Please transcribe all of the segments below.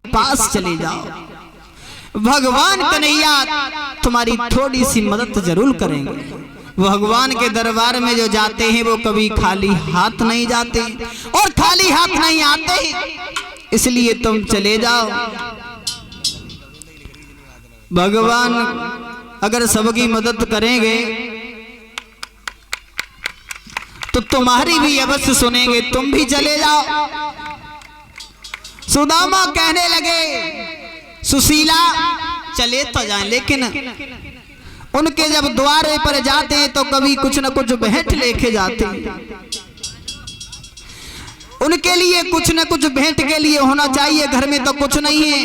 पास चले जाओ, भगवान कन्हैया तुम्हारी थोड़ी सी मदद जरूर करेंगे। भगवान के दरबार में जो जाते हैं वो कभी खाली हाथ नहीं जाते और खाली हाथ नहीं आते, इसलिए तुम चले जाओ। भगवान अगर सबकी मदद करेंगे तो तुम्हारी भी अवश्य सुनेंगे, तुम भी चले जाओ। सुदामा कहने लगे सुशीला चले तो जाएं, लेकिन उनके जब द्वारे पर जाते हैं तो कभी कुछ न कुछ भेंट लेके जाते हैं। उनके लिए कुछ न कुछ भेंट के लिए होना चाहिए, घर में तो कुछ नहीं है।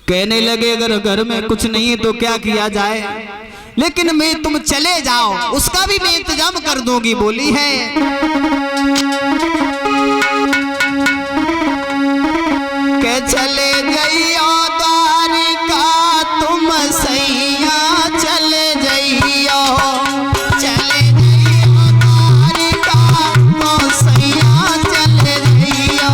कहने लगे अगर घर में कुछ नहीं है तो क्या किया जाए, लेकिन मैं तुम चले जाओ उसका भी मैं इंतजाम कर दूंगी। बोली है के चले जाइयो द्वारिका तुम सैया, चले जाइयो चले जाइयो द्वारिका तुम सैया, चले जाइयो।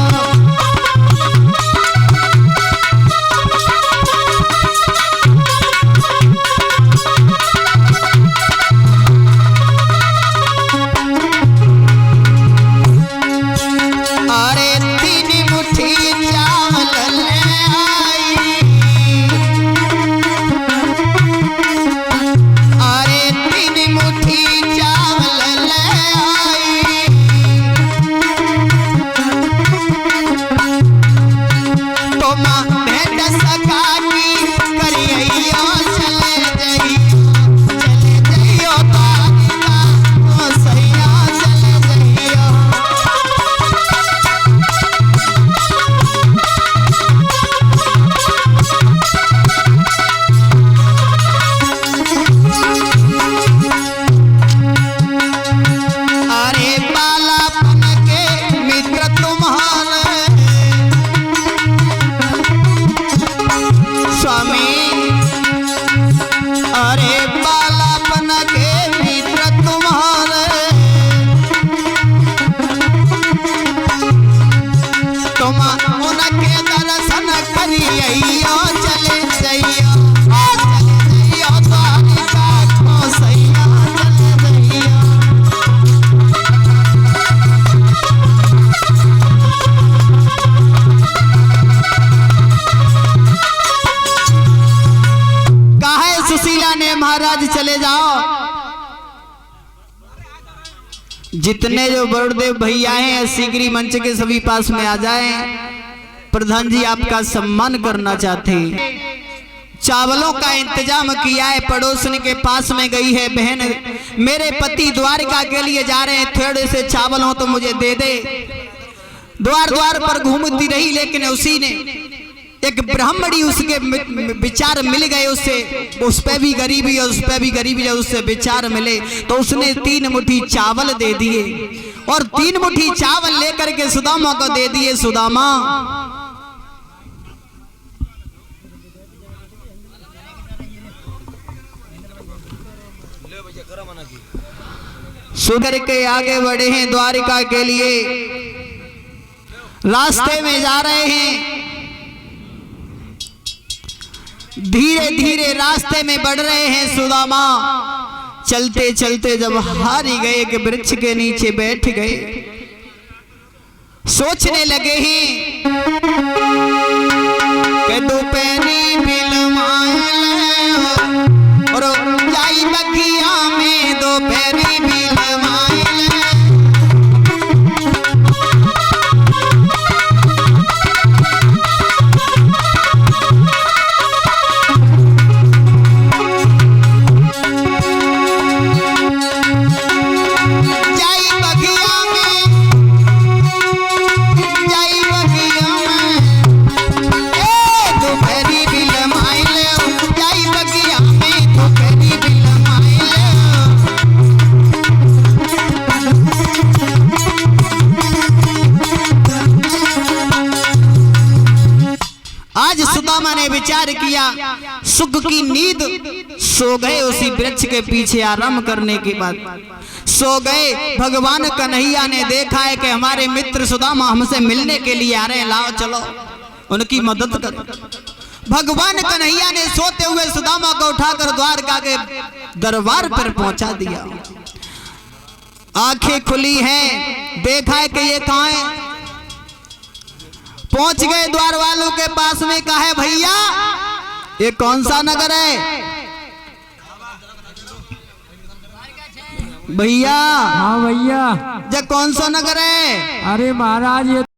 अरे तीन मुट्ठी चावल ले आई, अरे तीन मुट्ठी चावल ले आई, तो माँ भेंट सका की करियो, चले जाइयो चले जाइयो द्वारिका तो सैया, चले जाइयो। अरे बालापन के मित्र तुम्हारे स्वामी, अरे बालापन के मित्र तुम्हारे, तुम उनके दर्शन करियो, चले जाइयो चले जाइयो द्वारिका को सैया, चले जाइयो। कहा सुशीला ने महाराज चले जाओ। जितने जो बड़देव भैया हैं शीघ्र मंच के सभी पास में आ जाएं। प्रधान जी आपका सम्मान करना चाहते हैं। चावलों का इंतजाम किया है, पड़ोसन के पास में गई है बहन, मेरे पति द्वारिका के लिए जा रहे हैं, थोड़े से चावल हो तो मुझे दे दे। द्वार द्वार पर घूमती रही, लेकिन उसी ने एक ब्राह्मणी उसके विचार मिल गए, उससे उस पे भी गरीबी और उस पे भी गरीबी, जब उससे विचार मिले तो उसने 3 मुट्ठी चावल दे दिए और 3 मुट्ठी चावल लेकर के सुदामा को दे दिए। सुदामा सुधर के आगे बढ़े हैं द्वारिका के लिए, रास्ते में जा रहे हैं, धीरे धीरे रास्ते में बढ़ रहे हैं। सुदामा चलते चलते जब हारी गए कि वृक्ष के नीचे बैठ गए, सोचने लगे हैं कि दोपहरी बिलमायल और जाई बगिया में दोपहरी बिलमायल। आज सुदामा ने विचार किया, सुख की नींद सो गए उसी वृक्ष के पीछे आराम करने के बाद। सो गए। भगवान कन्हैया ने देखा है कि हमारे मित्र सुदामा हमसे मिलने के लिए आ रहे हैं, लाओ चलो उनकी मदद करो। भगवान कन्हैया ने सोते हुए सुदामा को उठाकर द्वारका के दरबार पर पहुंचा दिया। आंखें खुली हैं, देखा है कि ये कहां है। पहुंच गए द्वार वालों के पास में, कहा है भैया ये कौन सा नगर है भैया? हाँ भैया। ये कौन सा नगर है? अरे महाराज ये